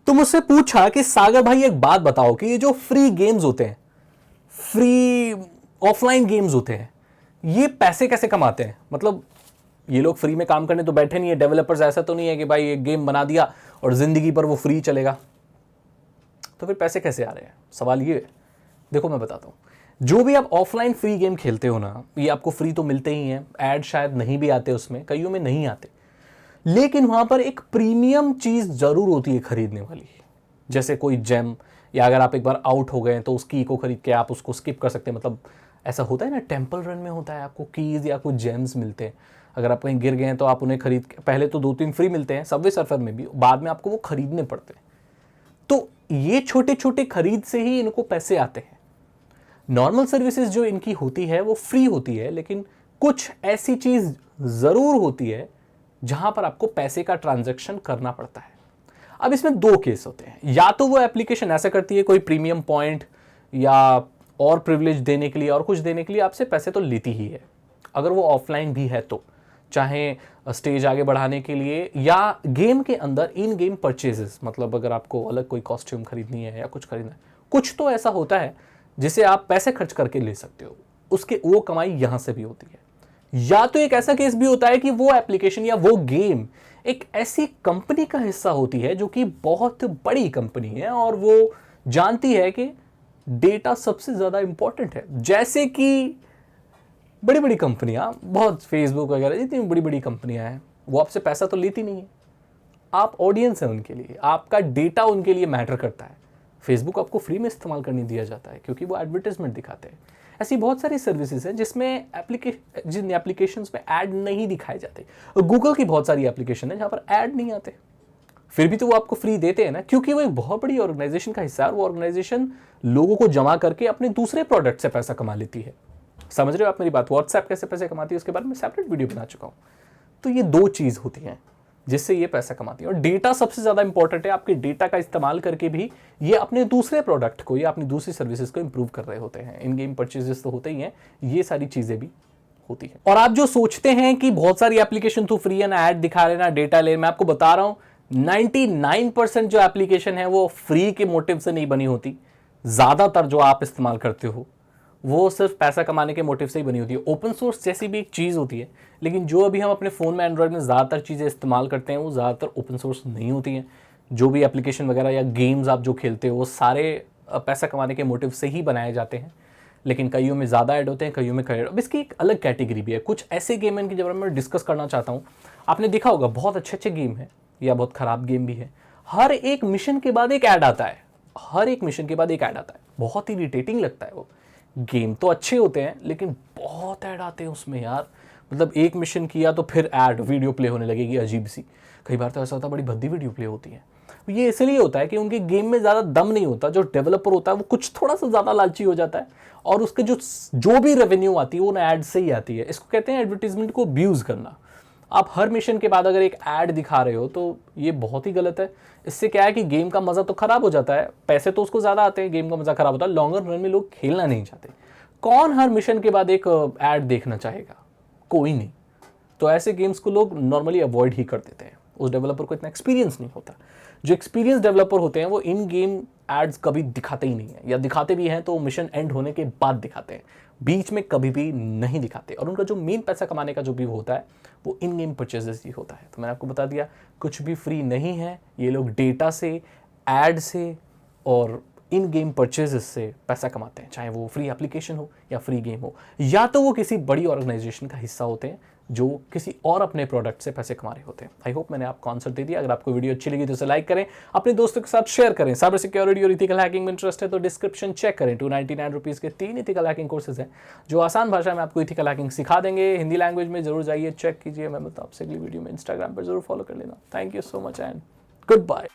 तो मुझसे पूछा कि सागर भाई एक बात बताओ कि ये जो फ्री गेम्स होते हैं, फ्री ऑफलाइन गेम्स होते हैं, ये पैसे कैसे कमाते हैं? मतलब ये लोग फ्री में काम करने तो बैठे नहीं है, डेवलपर्स ऐसा तो नहीं है कि भाई एक गेम बना दिया और जिंदगी पर वो फ्री चलेगा, तो फिर पैसे कैसे आ रहे हैं? सवाल ये है। देखो मैं बताता हूँ, जो भी आप ऑफलाइन फ्री गेम खेलते हो ना, ये आपको फ्री तो मिलते ही हैं, ऐड शायद नहीं भी आते उसमें, कईयों में नहीं आते, लेकिन वहां पर एक प्रीमियम चीज जरूर होती है खरीदने वाली, जैसे कोई जेम, या अगर आप एक बार आउट हो गए तो उस की को खरीद के आप उसको स्किप कर सकते हैं। मतलब ऐसा होता है ना, टेंपल रन में होता है, आपको कीज या कुछ जेम्स मिलते हैं, अगर आप कहीं गिर गए हैं तो आप उन्हें खरीद के, पहले तो 2-3 फ्री मिलते हैं सबवे सर्फर में भी, बाद में आपको वो खरीदने पड़ते हैं। तो ये छोटे छोटे खरीद से ही इनको पैसे आते हैं। नॉर्मल सर्विसेज जो इनकी होती है वो फ्री होती है, लेकिन कुछ ऐसी चीज जरूर होती है जहां पर आपको पैसे का ट्रांजैक्शन करना पड़ता है। अब इसमें दो केस होते हैं, या तो वो एप्लीकेशन ऐसा करती है, कोई प्रीमियम पॉइंट या और प्रिविलेज देने के लिए और कुछ देने के लिए आपसे पैसे तो लेती ही है, अगर वो ऑफलाइन भी है तो, चाहे स्टेज आगे बढ़ाने के लिए या गेम के अंदर इन गेम परचेजेस, मतलब अगर आपको अलग कोई कॉस्ट्यूम खरीदनी है या कुछ खरीदना है, कुछ तो ऐसा होता है जिसे आप पैसे खर्च करके ले सकते हो, उसके वो कमाई यहां से भी होती है। या तो एक ऐसा केस भी होता है कि वो एप्लीकेशन या वो गेम एक ऐसी कंपनी का हिस्सा होती है जो कि बहुत बड़ी कंपनी है और वो जानती है कि डेटा सबसे ज्यादा इंपॉर्टेंट है। जैसे कि बड़ी बड़ी कंपनियां, बहुत फेसबुक वगैरह जितनी बड़ी बड़ी कंपनियां हैं, वो आपसे पैसा तो लेती नहीं है, आप ऑडियंस है उनके लिए, आपका डेटा उनके लिए मैटर करता है। फेसबुक आपको फ्री में इस्तेमाल करने दिया जाता है क्योंकि वो एडवर्टाइजमेंट दिखाते हैं। ऐसी बहुत सारी सर्विसेज हैं जिसमें जिन एप्लीकेशंस में ऐड नहीं दिखाए जाते। गूगल की बहुत सारी एप्लीकेशन है जहां पर ऐड नहीं आते, फिर भी तो वो आपको फ्री देते हैं ना, क्योंकि वो एक बहुत बड़ी ऑर्गेनाइजेशन का हिस्सा है और वो ऑर्गेनाइजेशन लोगों को जमा करके अपने दूसरे प्रोडक्ट से पैसा कमा लेती है। समझ रहे हो आप मेरी बात? व्हाट्सएप कैसे पैसे कमाती है उसके बारे में सेपरेट वीडियो बना चुका हूं। तो ये दो चीज होती हैं जिससे ये पैसा कमाती है, और डेटा सबसे ज्यादा इंपॉर्टेंट है। आपके डेटा का इस्तेमाल करके भी ये अपने दूसरे प्रोडक्ट को या अपनी दूसरी सर्विसेज को इंप्रूव कर रहे होते हैं। इन गेम परचेजेस तो होते ही हैं, ये सारी चीजें भी होती है। और आप जो सोचते हैं कि बहुत सारी एप्लीकेशन तो फ्री है ना, ऐड दिखा रहे ना, डेटा ले, मैं आपको बता रहा हूं 99% जो एप्लीकेशन है वो फ्री के मोटिव से नहीं बनी होती। ज्यादातर जो आप इस्तेमाल करते हो वो सिर्फ पैसा कमाने के मोटिव से ही बनी होती है। ओपन सोर्स जैसी भी एक चीज़ होती है, लेकिन जो अभी हम अपने फ़ोन में एंड्रॉयड में ज़्यादातर चीज़ें इस्तेमाल करते हैं वो ज़्यादातर ओपन सोर्स नहीं होती हैं। जो भी एप्लीकेशन वगैरह या गेम्स आप जो खेलते हो वो सारे पैसा कमाने के मोटिव से ही बनाए जाते हैं, लेकिन कईयों में ज़्यादा ऐड होते हैं, कईयों में कई। अब इसकी एक अलग कैटेगरी भी है। कुछ ऐसे गेम हैं कि जब मैं डिस्कस करना चाहता हूँ, आपने देखा होगा बहुत अच्छे अच्छे गेम है या बहुत ख़राब गेम भी है, हर एक मिशन के बाद एक ऐड आता है, हर एक मिशन के बाद एक ऐड आता है, बहुत इरिटेटिंग लगता है। वो गेम तो अच्छे होते हैं लेकिन बहुत ऐड आते हैं उसमें यार। मतलब एक मिशन किया तो फिर ऐड, वीडियो प्ले होने लगेगी अजीब सी, कई बार तो ऐसा होता है बड़ी भद्दी वीडियो प्ले होती है। ये इसलिए होता है कि उनके गेम में ज़्यादा दम नहीं होता, जो डेवलपर होता है वो कुछ थोड़ा सा ज़्यादा लालची हो जाता है और उसके जो भी रेवेन्यू आती है वो ना ऐड से ही आती है। इसको कहते हैं एडवर्टीजमेंट को अब्यूज़ करना। आप हर मिशन के बाद अगर एक ऐड दिखा रहे हो तो ये बहुत ही गलत है। इससे क्या है कि गेम का मज़ा तो ख़राब हो जाता है, पैसे तो उसको ज़्यादा आते हैं, गेम का मज़ा ख़राब होता है, लॉन्गर रन में लोग खेलना नहीं चाहते। कौन हर मिशन के बाद एक ऐड देखना चाहेगा? कोई नहीं। तो ऐसे गेम्स को लोग नॉर्मली अवॉइड ही कर देते हैं, उस डेवलपर को इतना एक्सपीरियंस नहीं होता। जो एक्सपीरियंस डेवलपर होते हैं वो इन गेम एड्स कभी दिखाते ही नहीं है, या दिखाते भी हैं तो मिशन एंड होने के बाद दिखाते हैं, बीच में कभी भी नहीं दिखाते। और उनका जो मेन पैसा कमाने का जो भी होता है वो इन गेम परचेजेस ही होता है। तो मैंने आपको बता दिया कुछ भी फ्री नहीं है, ये लोग डेटा से, ऐड से और इन गेम परचेजेस से पैसा कमाते हैं, चाहे वो फ्री एप्लीकेशन हो या फ्री गेम हो, या तो वो किसी बड़ी ऑर्गेनाइजेशन का हिस्सा होते हैं जो किसी और अपने प्रोडक्ट से पैसे कमा रहे होते हैं। आई होप मैंने आपको आंसर दे दिया। अगर आपको वीडियो अच्छी लगी तो इसे लाइक करें, अपने दोस्तों के साथ शेयर करें। साइबर सिक्योरिटी और इथिकल हैकिंग में इंटरेस्ट है तो डिस्क्रिप्शन चेक करें। 299 रुपीज़ के 3 इथिकल हैकिंग कोर्सेज हैं जो आसान भाषा में आपको इथिकल हैकिंग सिखा देंगे। हिंदी लैंग्वेज में जरूर जाइए, चेक कीजिए। मैं मतलब आपसे अगली वीडियो में इंस्टाग्राम पर जरूर फॉलो कर लेना। Thank you so much and good bye.